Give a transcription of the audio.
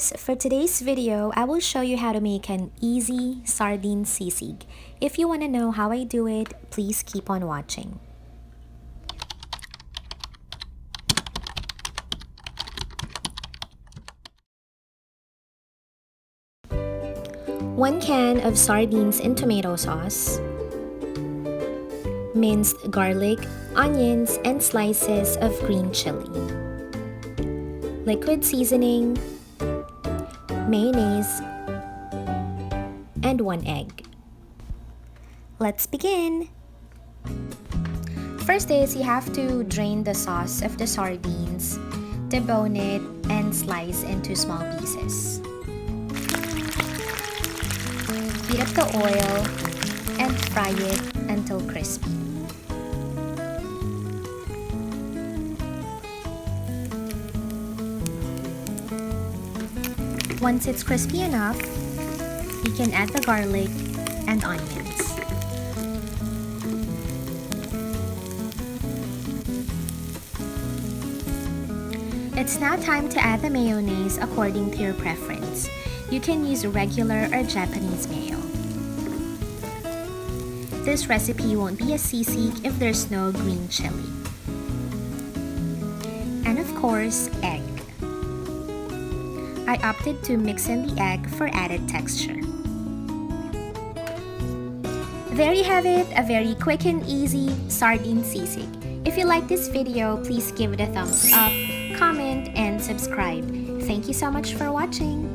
guys, for today's video, I will show you how to make an easy sardine sisig. If you want to know how I do it, please keep on watching. One can of sardines in tomato sauce, minced garlic, onions, and slices of green chili, liquid seasoning, mayonnaise, and 1 egg. Let's begin! First is you have to drain the sauce of the sardines, debone it, and slice into small pieces. Heat up the oil and fry it until crispy. Once it's crispy enough, you can add the garlic and onions. It's now time to add the mayonnaise according to your preference. You can use regular or Japanese mayo. This recipe won't be a sisig if there's no green chili. And of course, egg. I opted to mix in the egg for added texture. There you have it, a very quick and easy sardine sisig. If you like this video, please give it a thumbs up, comment, and subscribe. Thank you so much for watching.